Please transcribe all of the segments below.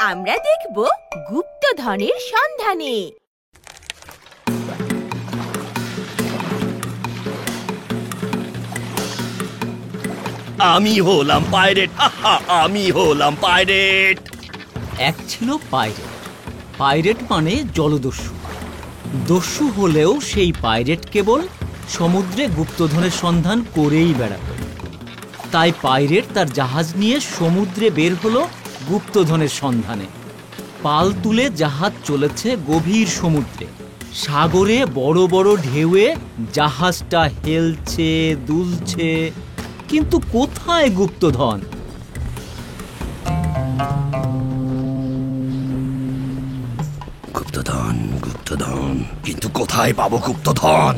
আমরা দেখব গুপ্তধনের সন্ধানে। আমি হলাম পাইরেট, আমি হলাম পাইরেট। এক ছিল পাইরেট। পাইরেট মানে জলদস্যু। দস্যু হলেও সেই পাইরেট কেবল সমুদ্রে গুপ্তধনের সন্ধান করেই বেড়াত। তাই পাইরেট তার জাহাজ নিয়ে সমুদ্রে বের হলো গুপ্তধনের সন্ধানে। পাল তুলে জাহাজ চলেছে গভীর সমুদ্রে। সাগরে বড় বড় ঢেউয়ে জাহাজটা হেলছে দুলছে, কিন্তু কোথায় গুপ্তধন? গুপ্তধন, গুপ্তধন, কিন্তু কোথায় পাবো গুপ্তধন?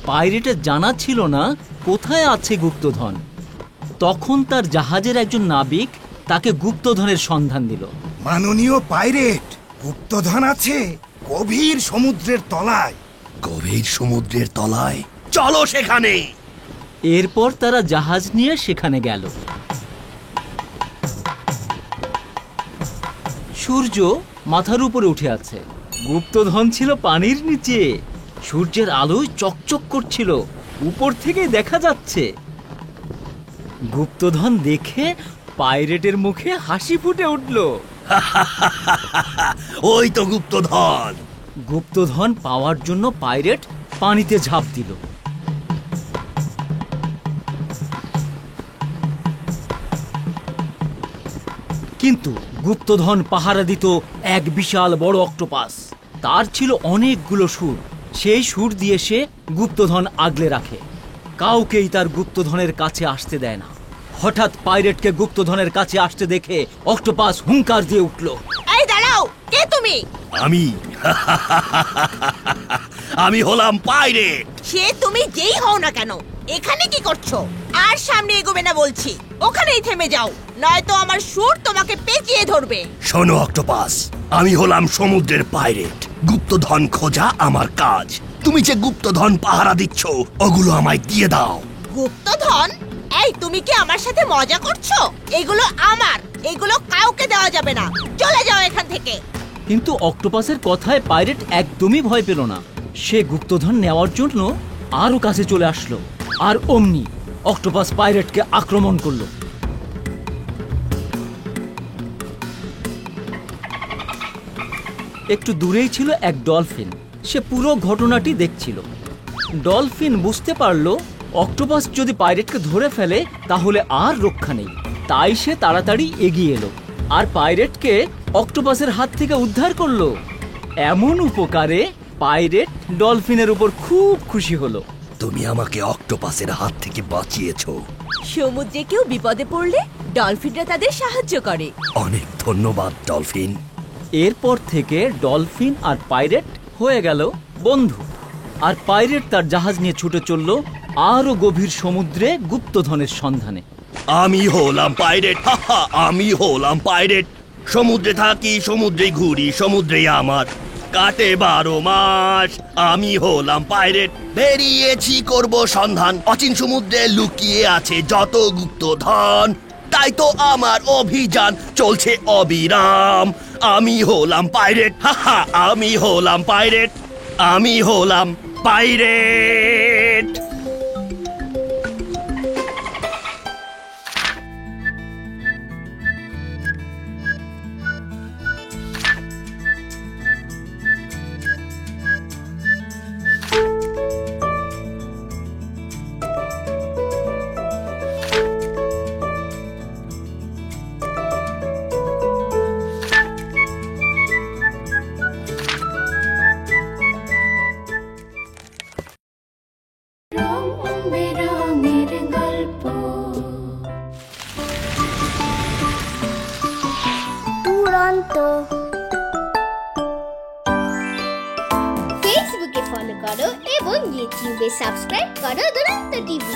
পাইরেটের জানা ছিল না কোথায় আছে গুপ্তধন। তখন তার জাহাজের একজন নাবিক তাকে গুপ্তধনের সন্ধান দিল। মাননীয় পাইরেট, গুপ্তধন আছে গভীর সমুদ্রের তলায়। গভীর সমুদ্রের তলায়? চলো সেখানে। এরপর তারা জাহাজ নিয়ে সেখানে গেল। সূর্য মাথার উপরে উঠে আছে। গুপ্তধন ছিল পানির নিচে। সূর্যের আলোয় চকচক করছিল, উপর থেকে দেখা যাচ্ছে। গুপ্তধন দেখে পাইরেটের মুখে হাসি ফুটে উঠল। ওই তো গুপ্তধন। গুপ্তধন পাওয়ার জন্য পাইরেট পানিতে ঝাঁপ দিল। কিন্তু গুপ্তধন পাহারা দিত এক বিশাল বড় অক্টোপাস। তার ছিল অনেকগুলো সুর। সেই সুর দিয়ে সে গুপ্তধন আগলে রাখে। কাউকেই তার গুপ্তধনের কাছে আসতে দেয় না। হঠাৎ পাইরেটকে গুপ্তধনের কাছে আসতে দেখে অক্টোপাস হুঙ্কার দিয়ে উঠল। এই দাঁড়াও, কে তুমি? আমি হলাম পাইরেট। সে তুমি যেই হও না কেন, এখানে কি করছো? আর সামনে এগোবে না বলছি, ওখানেই থেমে যাও, নয়তো আমার সুর তোমাকে পেঁচিয়ে ধরবে। শোনো অক্টোপাস, আমি হলাম সমুদ্রের পাইরেট। গুপ্তধন খোঁজা আমার কাজ। তুমি যে গুপ্তধন পাহারা দিচ্ছ, ওগুলো আমায় দিয়ে দাও। গুপ্তধন? এই, তুমি কি আমার সাথে মজা করছো? এগুলো আমার, এগুলো কাউকে দেওয়া যাবে না। চলে যাও এখান থেকে। কিন্তু অক্টোপাসের কথায় পাইরেট একদমই ভয় পেল না। সে গুপ্তধন নেওয়ার জন্য আরো কাছে চলে আসলো। আর অমনি অক্টোপাস পাইরেটকে আক্রমণ করলো। একটু দূরেই ছিল এক ডলফিন। সে পুরো ঘটনাটি দেখছিল। ডলফিন বুঝতে পারলো অক্টোপাস যদি পাইরেটকে ধরে ফেলে তাহলে আর রক্ষা নেই। তাই সে তাড়াতাড়ি এগিয়ে এলো আর পাইরেটকে অক্টোপাসের হাত থেকে উদ্ধার করলো। এমন উপকারে পাইরেট ডলফিনের উপর খুব খুশি হলো। তুমি আমাকে অক্টোপাসের হাত থেকে বাঁচিয়েছো। সমুদ্রে কেউ বিপদে পড়লে ডলফিনরা তাদের সাহায্য করে। অনেক ধন্যবাদ ডলফিন। এরপর থেকে ডলফিন আর পাইরেট হয়ে গেল বন্ধু। আর পাইরেট তার জাহাজ নিয়ে ছুটে চলল আরো গভীর সমুদ্রে গুপ্তধনের সন্ধানে। আমি হলাম পাইরেট, আমি হলাম পাইরেট। সমুদ্রে থাকি, সমুদ্রে ঘুরি, সমুদ্রে আমার কাটে 12 মাস। আমি হলাম পাইরেট। বেরিয়েছি করব সন্ধান। অচিন সমুদ্রে লুকিয়ে আছে যত গুপ্তধন। তাই তো আমার অভিযান চলছে অবিরাম। আমি হলাম পাইরেট, আমি হলাম পাইরেট, আমি হলাম পাইরেট। ফেসবুকে ফলো করো এবং ইউটিউবে সাবস্ক্রাইব করো দুরন্ত টিভি।